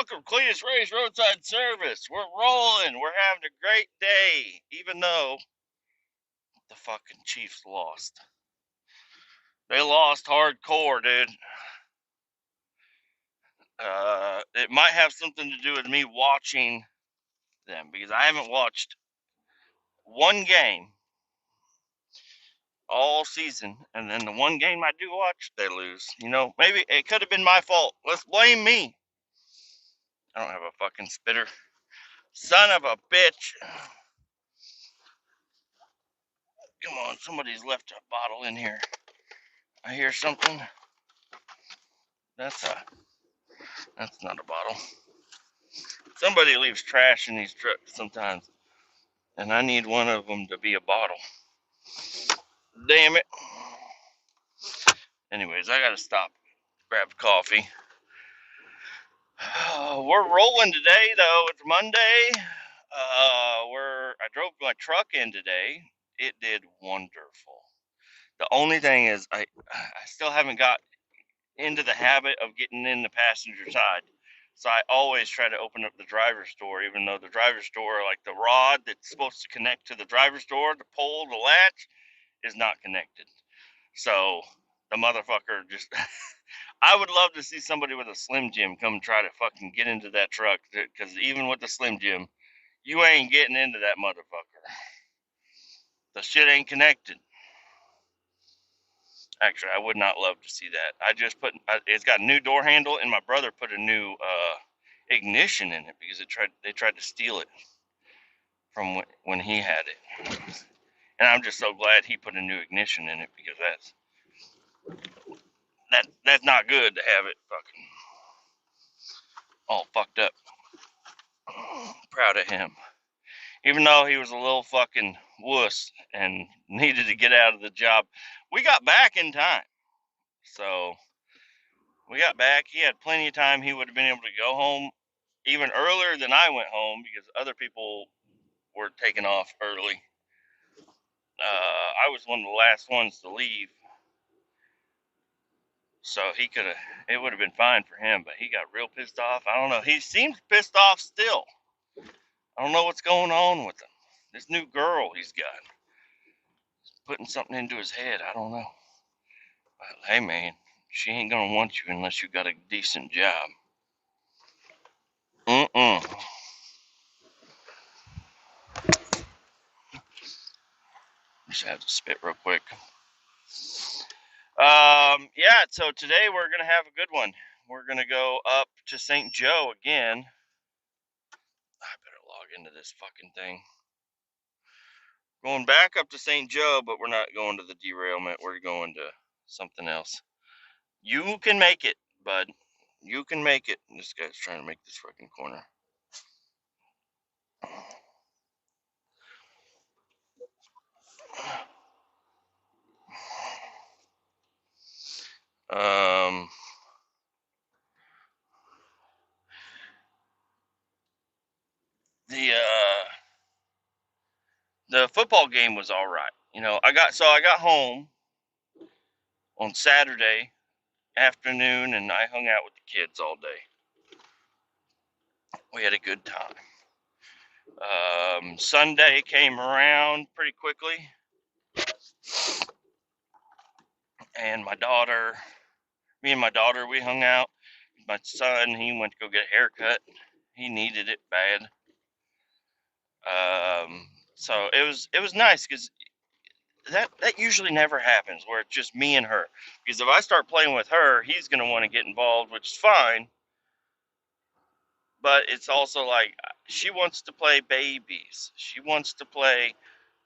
Welcome, Kletus Ray's Roadside Service. We're rolling. We're having a great day, even though the fucking Chiefs lost. They lost hardcore, dude. It might have something to do with me watching them because I haven't watched one game all season, and then the one game I do watch, they lose. You know, maybe it could have been my fault. Let's blame me. I don't have a fucking spitter. Son of a bitch. Come on, somebody's left a bottle in here. I hear something. That's not a bottle. Somebody leaves trash in these trucks sometimes, and I need one of them to be a bottle. Damn it. Anyways, I gotta stop, grab coffee. We're rolling today, though. It's Monday. I drove my truck in today. It did wonderful. The only thing is, I still haven't got into the habit of getting in the passenger side. So I always try to open up the driver's door, even though the driver's door, like the rod that's supposed to connect to the driver's door, the pole, the latch, is not connected. So the motherfucker just, I would love to see somebody with a Slim Jim come try to fucking get into that truck, because even with the Slim Jim, you ain't getting into that motherfucker. The shit ain't connected. Actually, I would not love to see that. It's got a new door handle, and my brother put a new ignition in it because they tried to steal it from when he had it. And I'm just so glad he put a new ignition in it, because that's not good to have it fucking all fucked up. Proud of him. Even though he was a little fucking wuss and needed to get out of the job, we got back in time. So we got back. He had plenty of time. He would have been able to go home even earlier than I went home, because other people were taking off early. I was one of the last ones to leave, so it would have been fine for him, but he got real pissed off. I don't know. He seems pissed off still. I don't know what's going on with him. This new girl he's got, putting something into his head. I don't know. But, hey, man, she ain't gonna want you unless you got a decent job. Just have to spit real quick. Yeah, so today we're going to have a good one. We're going to go up to St. Joe again. I better log into this fucking thing. Going back up to St. Joe, but we're not going to the derailment. We're going to something else. You can make it, bud. You can make it. This guy's trying to make this fucking corner. The football game was all right. You know, I got home on Saturday afternoon, and I hung out with the kids all day. We had a good time. Sunday came around pretty quickly, and me and my daughter, we hung out. My son, he went to go get a haircut. He needed it bad. So it was nice, because that usually never happens where it's just me and her. Because if I start playing with her, he's gonna want to get involved, which is fine. But it's also like, she wants to play babies. She wants to play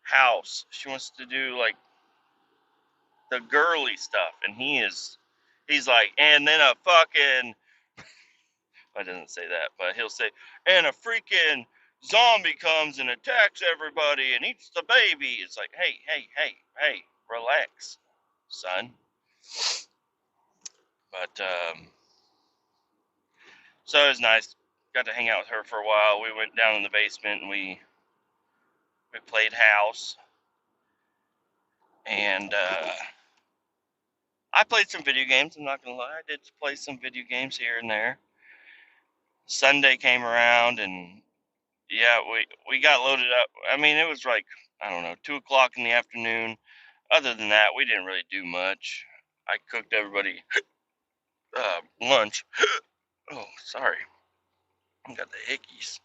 house. She wants to do like the girly stuff, and he's like, and then a fucking, I didn't say that, but he'll say, and a freaking zombie comes and attacks everybody and eats the baby. It's like, hey, relax, son. But so it was nice. Got to hang out with her for a while. We went down in the basement and we played house. And I played some video games. I'm not gonna lie, I did play some video games here and there. Sunday came around, and yeah, we got loaded up. I mean, it was like, I don't know, 2 o'clock in the afternoon. Other than that, we didn't really do much. I cooked everybody lunch. Oh, sorry, I got the hickeys.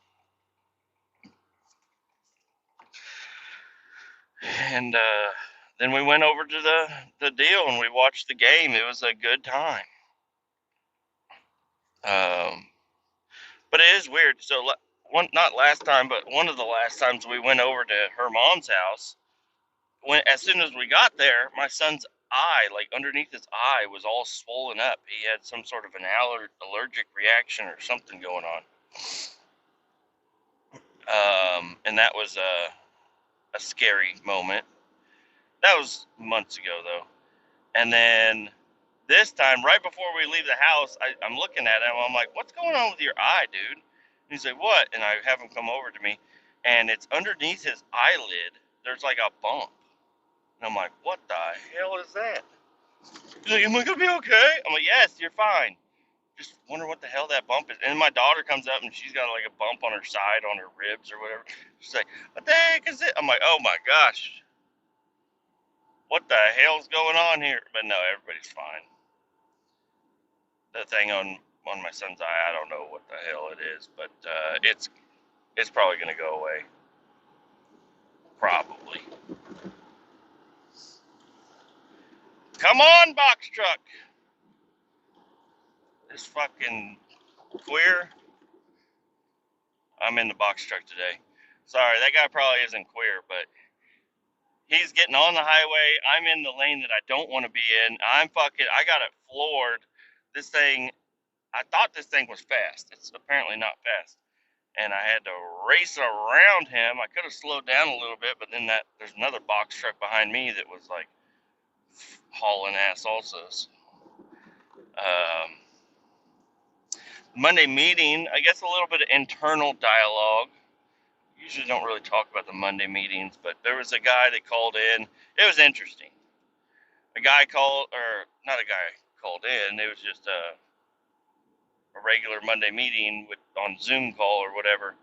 And then we went over to the deal and we watched the game. It was a good time. Um, but it is weird. So not last time, but one of the last times we went over to her mom's house. When as soon as we got there, my son's eye, like underneath his eye, was all swollen up. He had some sort of an allergic reaction or something going on. And that was a scary moment. That was months ago, though. And then this time, right before we leave the house, I'm looking at him. I'm like, "What's going on with your eye, dude?" And he's like, "What?" And I have him come over to me, and it's underneath his eyelid. There's like a bump, and I'm like, "What the hell is that?" He's like, "Am I gonna be okay?" I'm like, "Yes, you're fine. Just wonder what the hell that bump is." And my daughter comes up, and she's got like a bump on her side, on her ribs or whatever. She's like, "What the heck is it?" I'm like, "Oh my gosh, what the hell's going on here?" But no, everybody's fine. The thing on my son's eye, I don't know what the hell it is, but it's probably gonna go away. Probably. Come on, box truck. This fucking queer. I'm in the box truck today. Sorry, that guy probably isn't queer, but he's getting on the highway. I'm in the lane that I don't want to be in. I got it floored. This thing, I thought this thing was fast. It's apparently not fast. And I had to race around him. I could have slowed down a little bit, but then there's another box truck behind me that was like hauling ass also. Um, Monday meeting, I guess a little bit of internal dialogue. Usually don't really talk about the Monday meetings, but there was a guy that called in. It was interesting. A guy called, or not a guy called in. It was just a regular Monday meeting on Zoom call or whatever.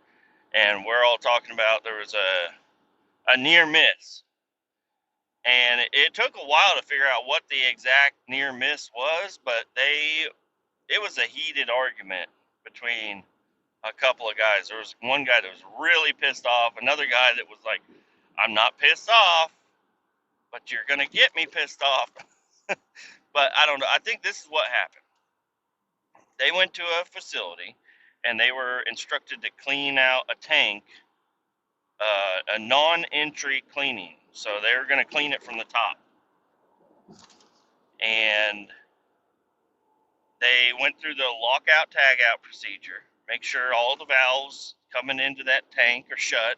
And we're all talking about there was a near miss. And it took a while to figure out what the exact near miss was, but it was a heated argument between a couple of guys. There was one guy that was really pissed off, another guy that was like, "I'm not pissed off, but you're gonna get me pissed off." But I don't know. I think this is what happened. They went to a facility and they were instructed to clean out a tank, a non-entry cleaning. So they were going to clean it from the top. And they went through the lockout tagout procedure, make sure all the valves coming into that tank are shut.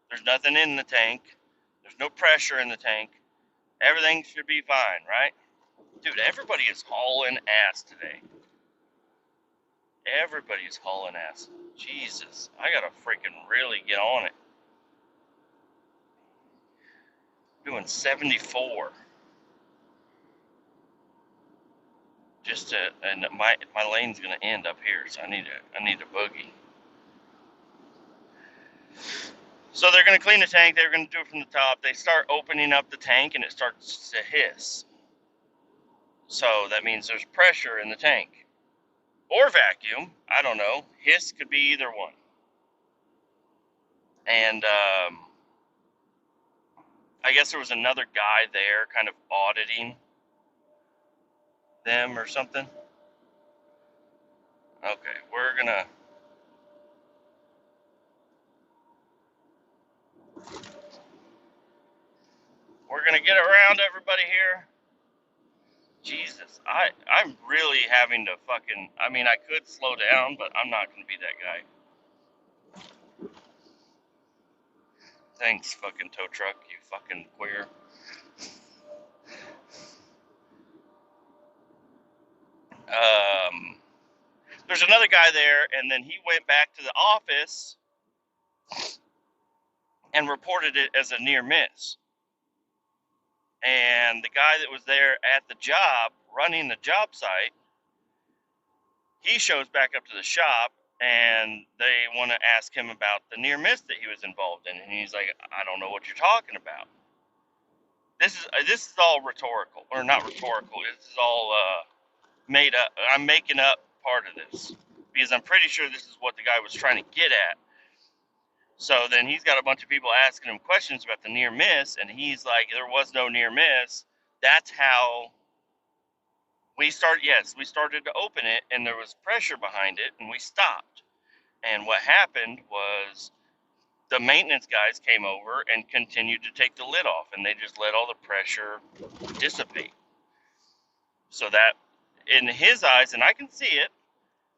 There's nothing in the tank. There's no pressure in the tank. Everything should be fine, right? Dude, everybody is hauling ass today. Everybody is hauling ass. Jesus, I gotta freaking really get on it. Doing 74. And my lane's gonna end up here, so I need a boogie. So they're gonna clean the tank. They're gonna do it from the top. They start opening up the tank, and it starts to hiss. So that means there's pressure in the tank, or vacuum. I don't know. Hiss could be either one. And I guess there was another guy there, kind of auditing them or something. Okay, we're gonna get around everybody here. Jesus, I'm really having to fucking. I mean, I could slow down, but I'm not gonna be that guy. Thanks, fucking tow truck, you fucking queer. Um, there's another guy there, and then he went back to the office and reported it as a near miss. And the guy that was there at the job, running the job site, he shows back up to the shop, and they want to ask him about the near miss that he was involved in, and he's like, I don't know what you're talking about. This is all rhetorical, or not rhetorical. This is all made up. I'm making up part of this because I'm pretty sure this is what the guy was trying to get at. So then he's got a bunch of people asking him questions about the near miss, and he's like, there was no near miss. That's how we started. Yes, we started to open it, and there was pressure behind it, and we stopped. And what happened was the maintenance guys came over and continued to take the lid off, and they just let all the pressure dissipate. So that, in his eyes, and I can see it,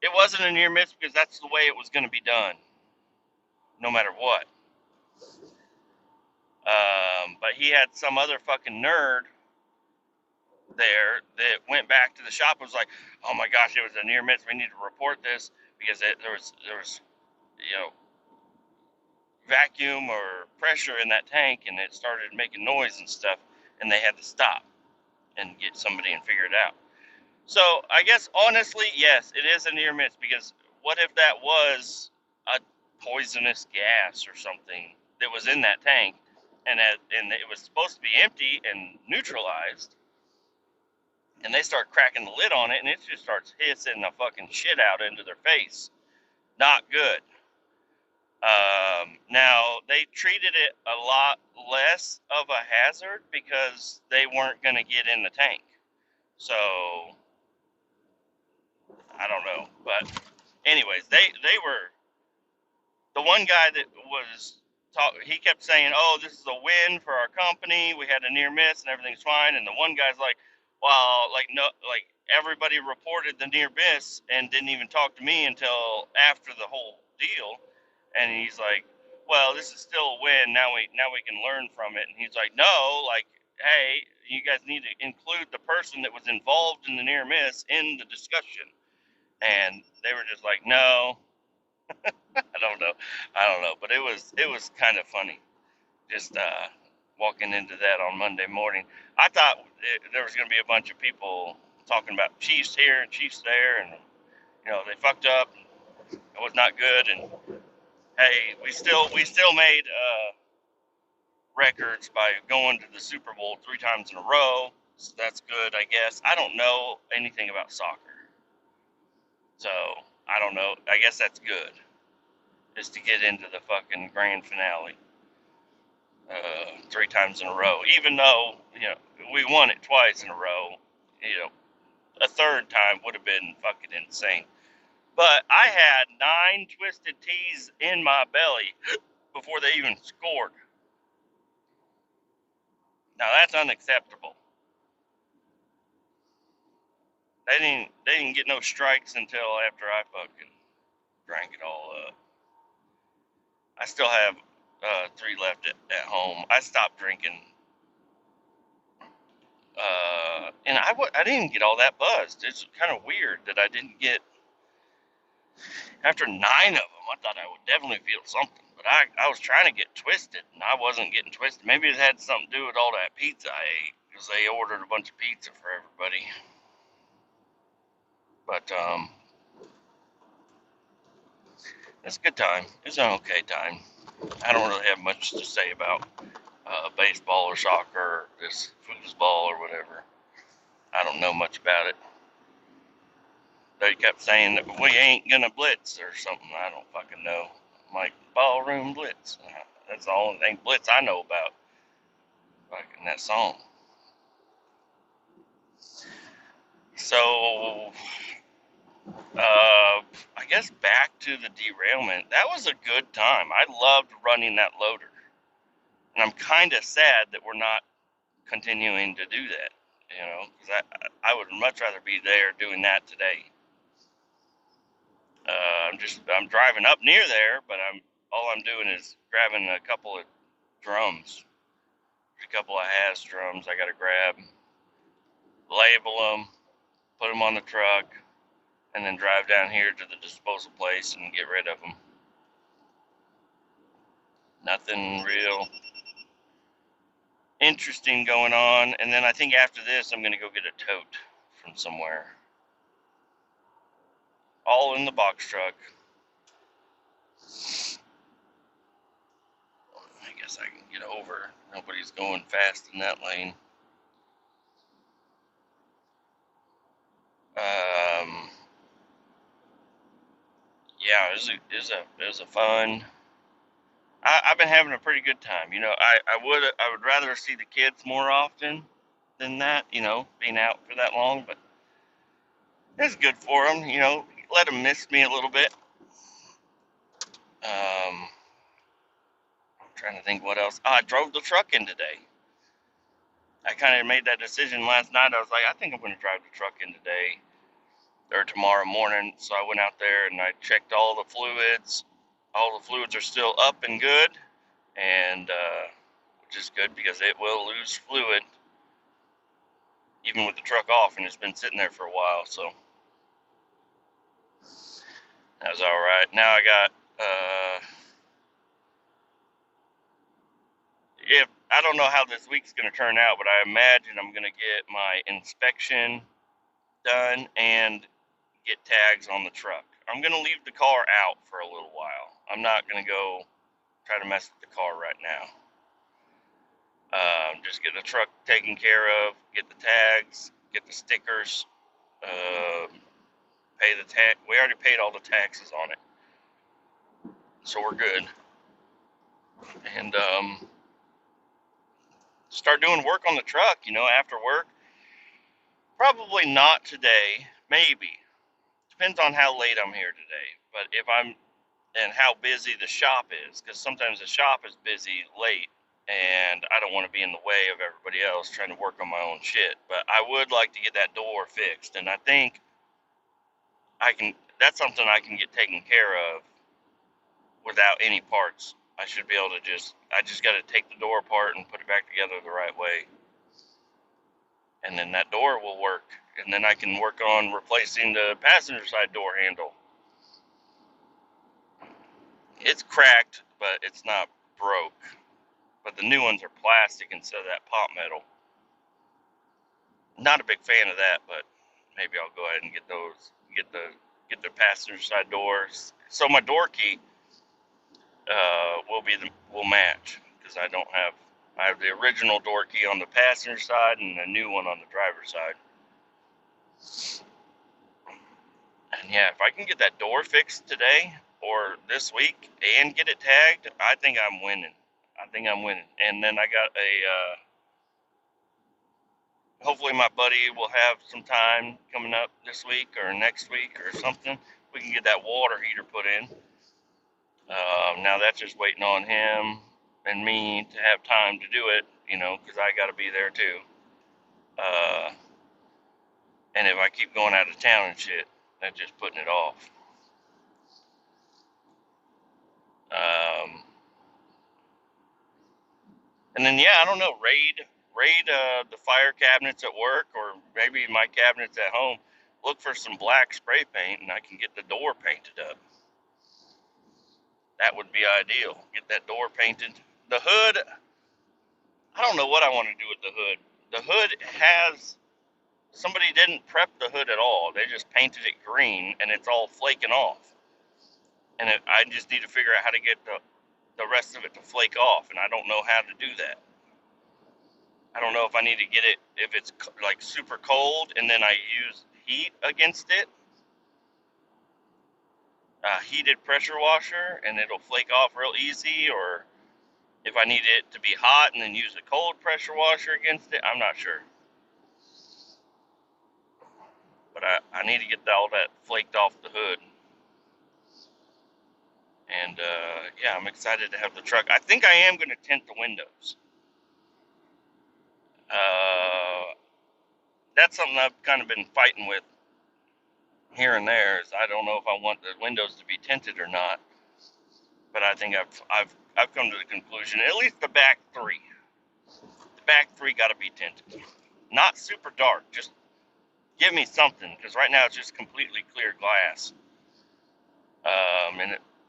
it wasn't a near miss because that's the way it was going to be done, no matter what. But he had some other fucking nerd there that went back to the shop and was like, "Oh my gosh, it was a near miss. We need to report this because there was vacuum or pressure in that tank, and it started making noise and stuff, and they had to stop and get somebody and figure it out." So I guess honestly, yes, it is a near miss because what if that was a poisonous gas or something that was in that tank, and it was supposed to be empty and neutralized, and they start cracking the lid on it, and it just starts hissing the fucking shit out into their face. Not good. Now, they treated it a lot less of a hazard because they weren't going to get in the tank. So, I don't know. But, anyways, they were, the one guy that was he kept saying, "Oh, this is a win for our company. We had a near miss and everything's fine." And the one guy's like, "Well, like no, like everybody reported the near miss and didn't even talk to me until after the whole deal." And he's like, "Well, this is still a win. Now we can learn from it." And he's like, "No, like, hey, you guys need to include the person that was involved in the near miss in the discussion." And they were just like, "No." I don't know, but it was kind of funny just walking into that on Monday morning. I thought there was going to be a bunch of people talking about Chiefs here and Chiefs there, and they fucked up. And it was not good, and hey, we still made records by going to the Super Bowl 3 times in a row. So that's good, I guess. I don't know anything about soccer, so I don't know. I guess that's good, is to get into the fucking grand finale 3 times in a row. Even though we won it twice in a row, a third time would have been fucking insane. But I had 9 twisted teas in my belly before they even scored. Now that's unacceptable. They didn't get no strikes until after I fucking drank it all up. I still have 3 left at home. I stopped drinking, and I didn't get all that buzzed. It's kind of weird that I didn't get after 9 of them. I thought I would definitely feel something, but I was trying to get twisted, and I wasn't getting twisted. Maybe it had something to do with all that pizza I ate because they ordered a bunch of pizza for everybody. But it's a good time. It's an okay time. I don't really have much to say about baseball or soccer or this foosball or whatever. I don't know much about it. They kept saying that we ain't gonna blitz or something. I don't fucking know. I'm like, ballroom blitz. That's the only thing blitz I know about. Like in that song. So, I guess back to the derailment. That was a good time. I loved running that loader. And I'm kind of sad that we're not continuing to do that, because I would much rather be there doing that today. I'm driving up near there, but all I'm doing is grabbing a couple of drums. There's a couple of Has drums I got to grab, label them, put them on the truck, and then drive down here to the disposal place and get rid of them. Nothing real interesting going on. And then I think after this, I'm going to go get a tote from somewhere. All in the box truck. I guess I can get over. Nobody's going fast in that lane. Um, yeah, it was a fun. I've been having a pretty good time. I would rather see the kids more often than that. Being out for that long, but it's good for them. Let them miss me a little bit. I'm trying to think what else. I drove the truck in today. I kind of made that decision last night. I was like, I think I'm going to drive the truck in today or tomorrow morning. So I went out there and I checked all the fluids. All the fluids are still up and good, and which is good because it will lose fluid even with the truck off, and it's been sitting there for a while. So that was all right. Now I got if I don't know how this week's going to turn out, but I imagine I'm going to get my inspection done and get tags on the truck. I'm going to leave the car out for a little while. I'm not going to go try to mess with the car right now. Just get the truck taken care of, get the tags, get the stickers, pay the tax. We already paid all the taxes on it, so we're good. And start doing work on the truck, after work. Probably not today, maybe. Depends on how late I'm here today. But and how busy the shop is, because sometimes the shop is busy late, and I don't want to be in the way of everybody else trying to work on my own shit. But I would like to get that door fixed, and I think that's something I can get taken care of without any parts. I should be able to I just got to take the door apart and put it back together the right way. And then that door will work. And then I can work on replacing the passenger side door handle. It's cracked, but it's not broke. But the new ones are plastic instead of that pop metal. Not a big fan of that, but maybe I'll go ahead and get those. Get the passenger side doors. So my door key will match, because I have the original door key on the passenger side and a new one on the driver's side. And yeah, if I can get that door fixed today or this week and get it tagged, I think I'm winning. And then I got hopefully my buddy will have some time coming up this week or next week or something. We can get that water heater put in. Now that's just waiting on him and me to have time to do it, because I got to be there too. And if I keep going out of town and shit, that's just putting it off. And then I don't know, raid the fire cabinets at work, or maybe my cabinets at home. Look for some black spray paint, and I can get the door painted up. That would be ideal. Get that door painted. The hood, I don't know what I want to do with the hood. The hood somebody didn't prep the hood at all. They just painted it green, and it's all flaking off. And I just need to figure out how to get the rest of it to flake off, and I don't know how to do that. I don't know if I need to get it, if it's like super cold, and then I use heat against it, heated pressure washer, and it'll flake off real easy, or if I need it to be hot and then use a cold pressure washer against it. I'm not sure. But I need to get all that flaked off the hood. And I'm excited to have the truck. I think I am going to tint the windows. That's something I've kind of been fighting with here and there. Is I don't know if I want the windows to be tinted or not. But I think I've come to the conclusion, at least the back three. The back three got to be tinted. Not super dark. Just give me something, because right now it's just completely clear glass.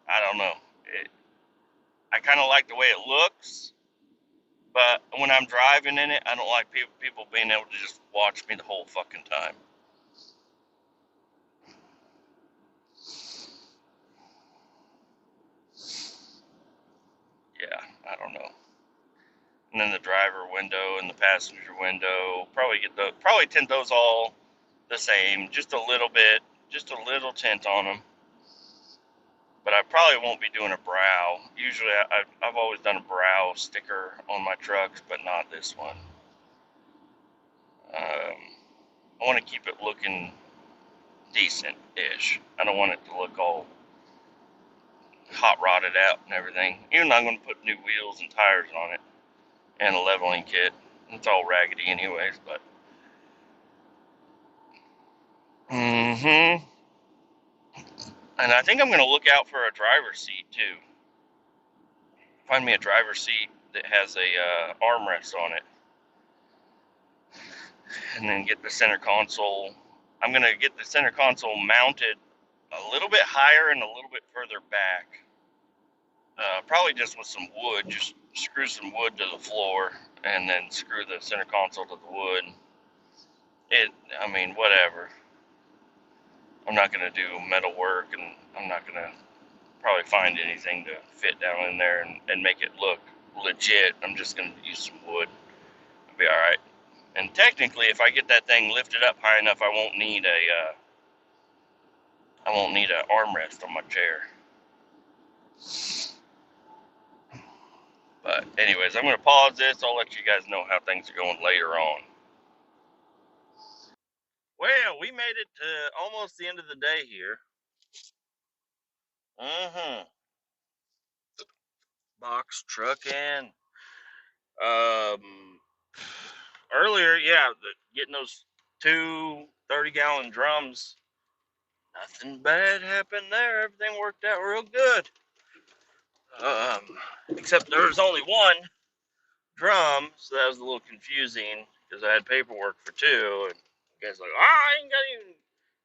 I don't know. I kind of like the way it looks, but when I'm driving in it, I don't like people being able to just watch me the whole fucking time. and then the driver window and the passenger window. Probably tint those all the same, just a little bit, just a little tint on them. But I probably won't be doing a brow. Usually I've always done a brow sticker on my trucks, but not this one. I want to keep it looking decent-ish. I don't want it to look all hot rodded out and everything. Even though I'm going to put new wheels and tires on it and a leveling kit. It's all raggedy anyways, but and I think I'm going to look out for a driver's seat too. Find me a driver's seat that has a armrest on it, and then get the center console. I'm going to get the center console mounted a little bit higher and a little bit further back. Probably just with some wood, just screw some wood to the floor and then screw the center console to the wood. I mean, whatever. I'm not going to do metal work, and I'm not going to probably find anything to fit down in there and make it look legit. I'm just going to use some wood. It'll be alright. And technically, if I get that thing lifted up high enough, I won't need an armrest on my chair. But anyways, I'm going to pause this. I'll let you guys know how things are going later on. Well, we made it to almost the end of the day here. Box trucking. Earlier, yeah, getting those two 30-gallon drums, nothing bad happened there. Everything worked out real good. Except there was only one drum, so that was a little confusing because I had paperwork for two, and the guy's like,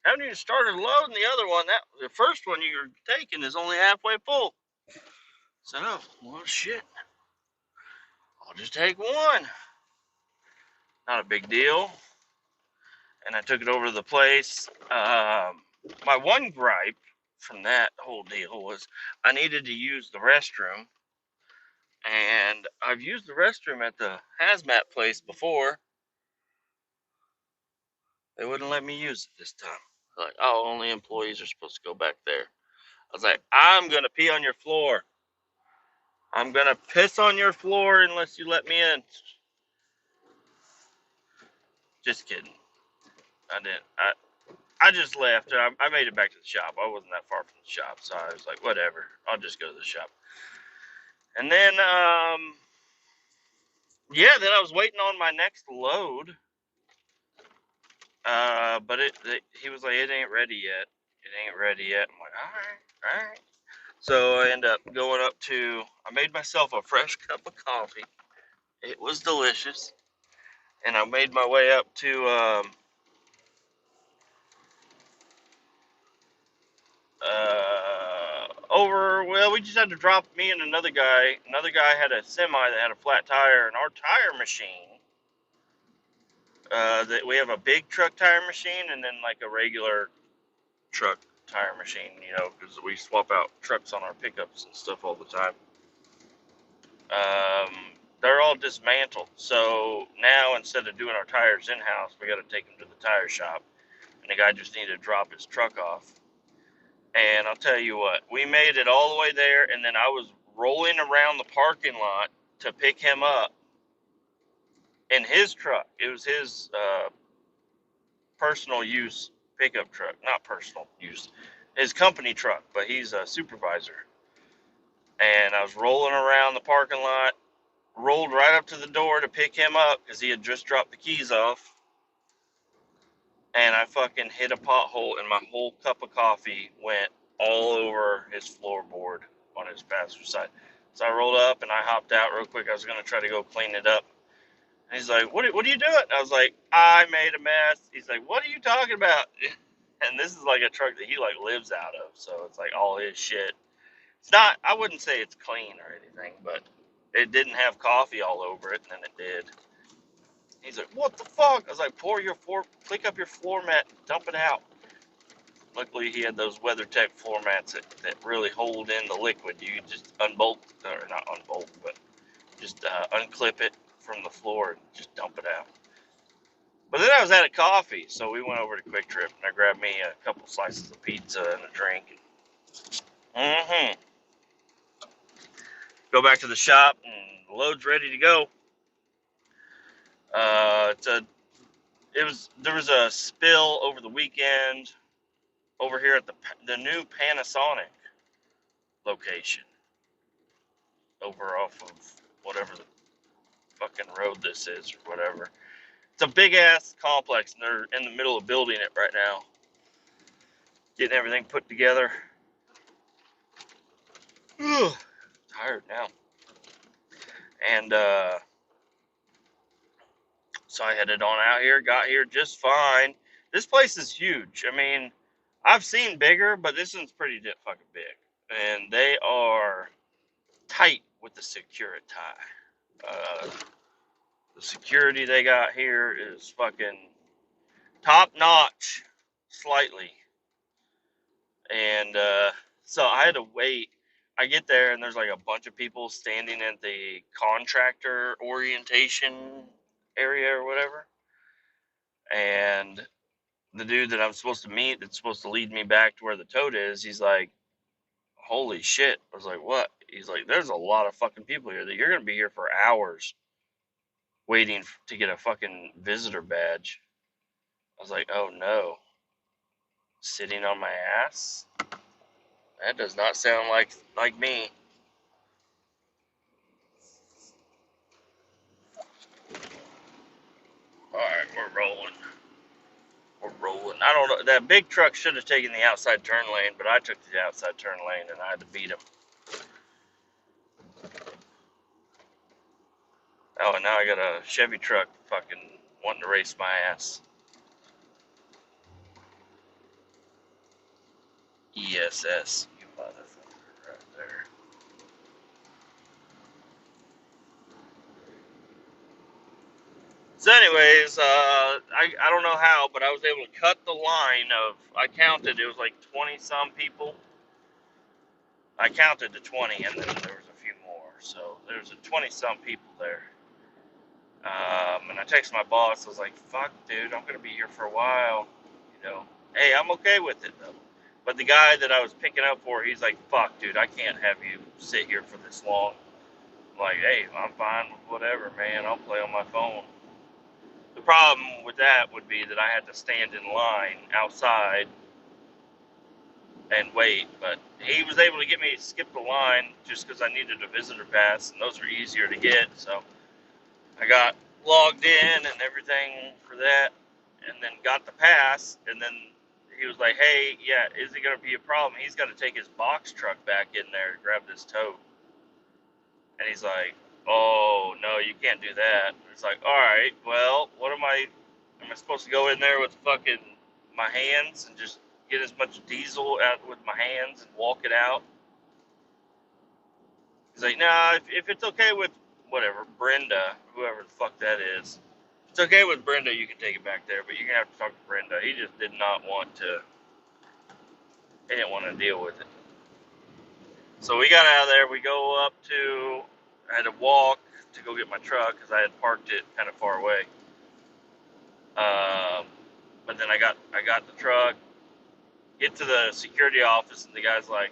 haven't even started loading the other one. The first one you're taking is only halfway full. So, well, shit. I'll just take one. Not a big deal. And I took it over to the place. My one gripe from that whole deal was I needed to use the restroom. And I've used the restroom at the hazmat place before. They wouldn't let me use it this time. Like, oh, only employees are supposed to go back there. I was like, I'm going to pee on your floor. I'm going to piss on your floor unless you let me in. Just kidding. I didn't. I just left. I made it back to the shop. I wasn't that far from the shop, so I was like, whatever. I'll just go to the shop. And then, yeah, then I was waiting on my next load. But he was like, it ain't ready yet. It ain't ready yet. I'm like, all right. So I end up going up to, I made myself a fresh cup of coffee. It was delicious. And I made my way up to, we just had to drop me and another guy. Another guy had a semi that had a flat tire, and our tire machine, that we have a big truck tire machine and then like a regular truck tire machine, because we swap out trucks on our pickups and stuff all the time. They're all dismantled. So now instead of doing our tires in-house, we got to take them to the tire shop. And the guy just needed to drop his truck off. And I'll tell you what, we made it all the way there, and then I was rolling around the parking lot to pick him up in his truck. It was his personal use pickup truck. Not personal use. His company truck, but he's a supervisor. And I was rolling around the parking lot, rolled right up to the door to pick him up because he had just dropped the keys off. And I fucking hit a pothole, and my whole cup of coffee went all over his floorboard on his passenger side. So I rolled up and I hopped out real quick. I was going to try to go clean it up. And he's like, what are you doing? I was like, I made a mess. He's like, what are you talking about? And this is like a truck that he like lives out of. So it's like all his shit. It's not, I wouldn't say it's clean or anything, but it didn't have coffee all over it, and then it did. He's like, what the fuck? I was like, click up your floor mat, dump it out. Luckily, he had those WeatherTech floor mats that really hold in the liquid. You just unbolt, or not unbolt, but Just unclip it from the floor and just dump it out. But then I was out of coffee, so we went over to Quick Trip and I grabbed me a couple slices of pizza and a drink. Mm-hmm. Go back to the shop and the load's ready to go. There was a spill over the weekend over here at the new Panasonic location over off of whatever the fucking road this is or whatever. It's a big ass complex and they're in the middle of building it right now. Getting everything put together. Ugh, tired now. And so I headed on out here, got here just fine. This place is huge. I mean, I've seen bigger, but this one's pretty fucking big. And they are tight with the security. The security they got here is fucking top notch, slightly. And so I had to wait. I get there and there's like a bunch of people standing at the contractor orientation area or whatever. And the dude that I'm supposed to meet that's supposed to lead me back to where the tote is, he's like, holy shit. I was like, what? He's like, there's a lot of fucking people here that you're going to be here for hours waiting to get a fucking visitor badge. I was like, oh no. Sitting on my ass? That does not sound like me. Alright, we're rolling. We're rolling. I don't know. That big truck should have taken the outside turn lane, but I took the outside turn lane and I had to beat him. Oh, and now I got a Chevy truck fucking wanting to race my ass. ESS, you motherfucker, right there. So anyways, I don't know how, but I was able to cut the line of, I counted, it was like 20 some people. I counted to 20 and then there was a few more. So there's a 20 some people there. And I texted my boss, I was like, fuck dude, I'm going to be here for a while. You know, hey, I'm okay with it though. But the guy that I was picking up for, he's like, fuck dude, I can't have you sit here for this long. I'm like, hey, I'm fine with whatever, man. I'll play on my phone. The problem with that would be that I had to stand in line outside and wait, but he was able to get me to skip the line just because I needed a visitor pass, and those were easier to get, so I got logged in and everything for that, and then got the pass, and then he was like, hey, yeah, is it going to be a problem? He's got to take his box truck back in there to grab this tote. And he's like, oh, no, you can't do that. And it's like, all right, well, am I supposed to go in there with fucking my hands and just get as much diesel out with my hands and walk it out? He's like, nah, if it's okay with whatever, Brenda, whoever the fuck that is, if it's okay with Brenda, you can take it back there, but you're going to have to talk to Brenda. He just did not want to, he didn't want to deal with it. So we got out of there, we go up to, I had to walk to go get my truck because I had parked it kind of far away. But then I got the truck, get to the security office, and the guy's like,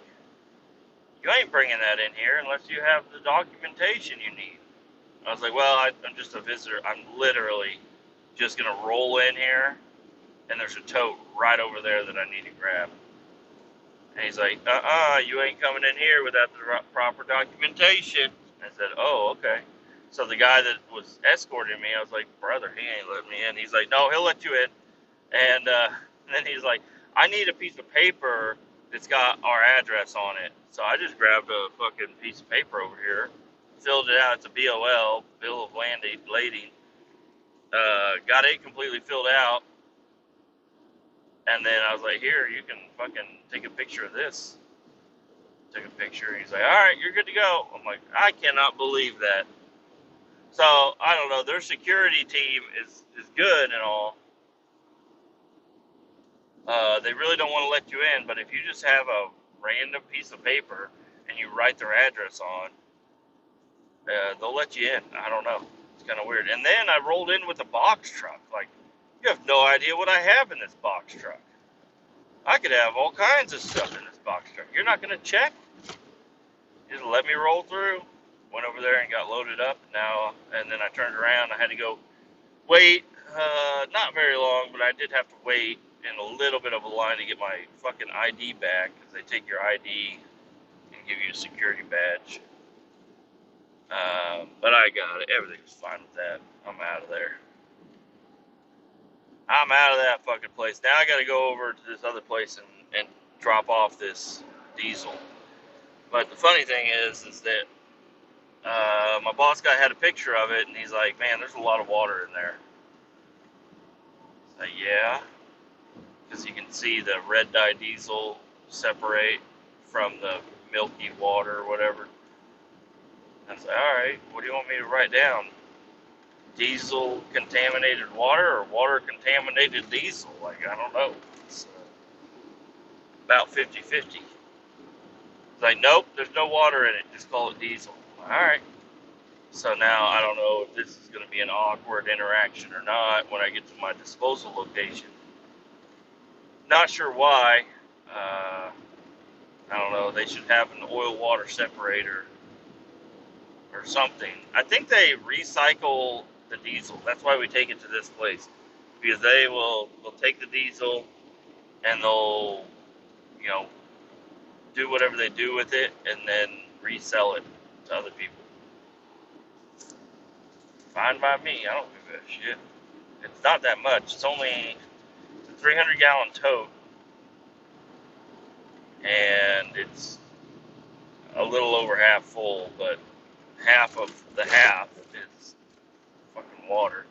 you ain't bringing that in here unless you have the documentation you need. I was like, well, I'm just a visitor. I'm literally just going to roll in here, and there's a tote right over there that I need to grab. And he's like, you ain't coming in here without the proper documentation. I said, oh, okay. So the guy that was escorting me, I was like, brother, he ain't letting me in. He's like, no, he'll let you in. And then he's like, I need a piece of paper that's got our address on it. So I just grabbed a fucking piece of paper over here, filled it out. It's a BOL, Bill of Lading. Got it completely filled out. And then I was like, here, you can fucking take a picture of this. Took a picture. He's like, all right, you're good to go. I'm like, I cannot believe that. So, I don't know. Their security team is good and all. They really don't want to let you in, but if you just have a random piece of paper and you write their address on, they'll let you in. I don't know. It's kind of weird. And then I rolled in with a box truck. Like, you have no idea what I have in this box truck. I could have all kinds of stuff in this box truck. You're not going to check? Just let me roll through. Went over there and got loaded up. Now, and then I turned around. I had to go wait. Not very long, but I did have to wait in a little bit of a line to get my fucking ID back, because they take your ID and give you a security badge. But I got it. Everything's fine with that. I'm out of there. I'm out of that fucking place. Now I got to go over to this other place and drop off this diesel. But the funny thing is that my boss guy had a picture of it, and he's like, "Man, there's a lot of water in there." Yeah, because you can see the red dye diesel separate from the milky water or whatever. I was like, "All right, what do you want me to write down? Diesel contaminated water or water contaminated diesel?" Like, I don't know. It's about 50-50. It's like, nope, there's no water in it. Just call it diesel. All right. So now I don't know if this is going to be an awkward interaction or not when I get to my disposal location. Not sure why. I don't know. They should have an oil water separator or something. I think they recycle the diesel. That's why we take it to this place, because they'll take the diesel and they'll, you know, do whatever they do with it and then resell it to other people. Fine by me. I don't give a shit. It's not that much. It's only a 300-gallon tote, and it's a little over half full, but half of the half is fucking water.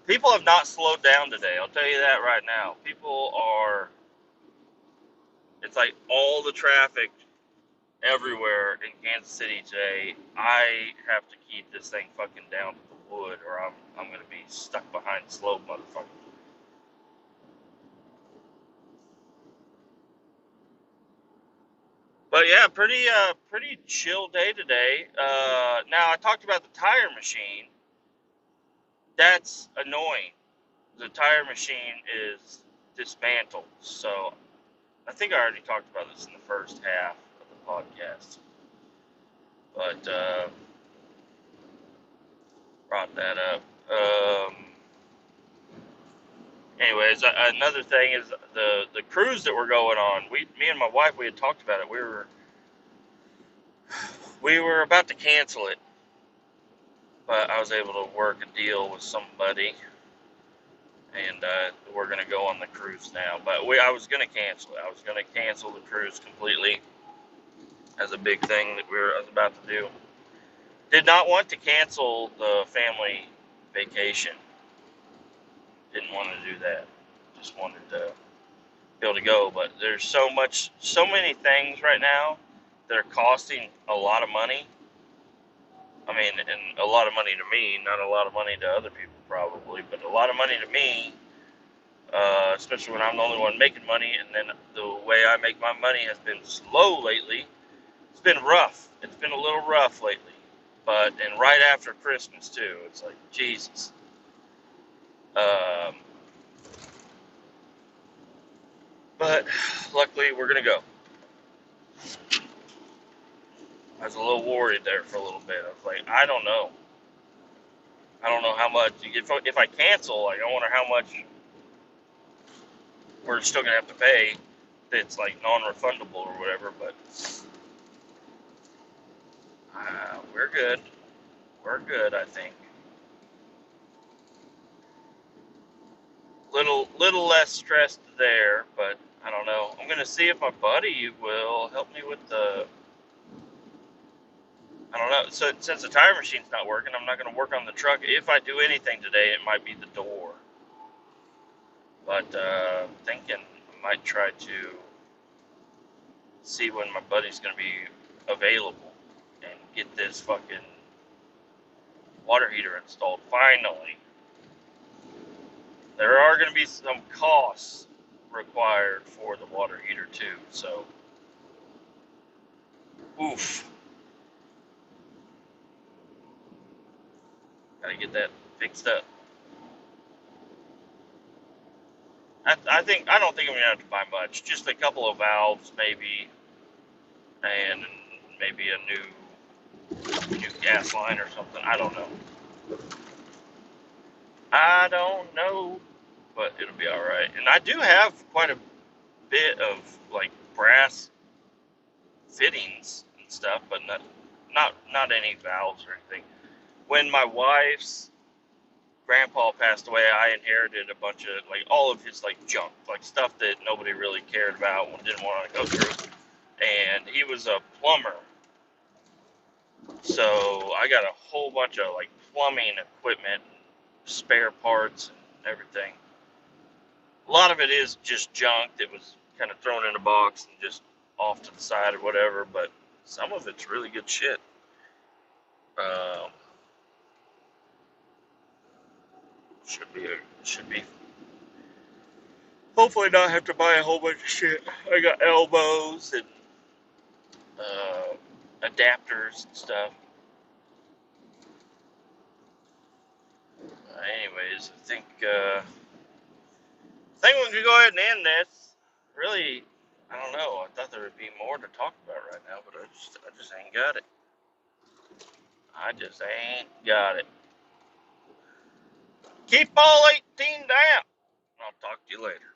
People have not slowed down today. I'll tell you that right now. People are. It's like all the traffic everywhere in Kansas City today. I have to keep this thing fucking down to the wood, or I'm gonna be stuck behind slow motherfucker. But yeah, pretty chill day today. Now I talked about the tire machine. That's annoying. The tire machine is dismantled. So I think I already talked about this in the first half of the podcast, but brought that up. Anyways, another thing is the cruise that we're going on. Me and my wife, we had talked about it. We were about to cancel it, but I was able to work a deal with somebody, and we're going to go on the cruise now. But I was going to cancel it. I was going to cancel the cruise completely as a big thing that I was about to do. Did not want to cancel the family vacation. Didn't want to do that. Just wanted to be able to go. But there's so many things right now that are costing a lot of money. I mean, and a lot of money to me, not a lot of money to other people probably, but a lot of money to me, especially when I'm the only one making money, and then the way I make my money has been slow lately. It's been rough. It's been a little rough lately. And right after Christmas too, it's like, Jesus. But luckily we're gonna go. I was a little worried there for a little bit. I was like, I don't know how much. If I cancel, like, I wonder how much we're still gonna have to pay. It's like non-refundable or whatever. But we're good. We're good, I think. Little less stressed there, but I don't know. I'm gonna see if my buddy will help me with the. I don't know. So since the tire machine's not working, I'm not gonna work on the truck. If I do anything today, it might be the door. But thinking I might try to see when my buddy's gonna be available and get this fucking water heater installed finally. There are going to be some costs required for the water heater too. So, oof, gotta get that fixed up. I don't think I'm gonna have to buy much. Just a couple of valves, maybe, and maybe a new gas line or something. I don't know. I don't know, but it'll be all right. And I do have quite a bit of like brass fittings and stuff, but not any valves or anything. When my wife's grandpa passed away, I inherited a bunch of like all of his like junk, like stuff that nobody really cared about and didn't want to go through. And he was a plumber, so I got a whole bunch of like plumbing equipment, spare parts, and everything. A lot of it is just junk that was kind of thrown in a box and just off to the side or whatever, but some of it's really good shit. Um, should be hopefully not have to buy a whole bunch of shit. I got elbows and uh, adapters and stuff. Anyways, I think we can go ahead and end this. Really, I don't know. I thought there would be more to talk about right now, but I just ain't got it. I just ain't got it. Keep all 18 down. I'll talk to you later.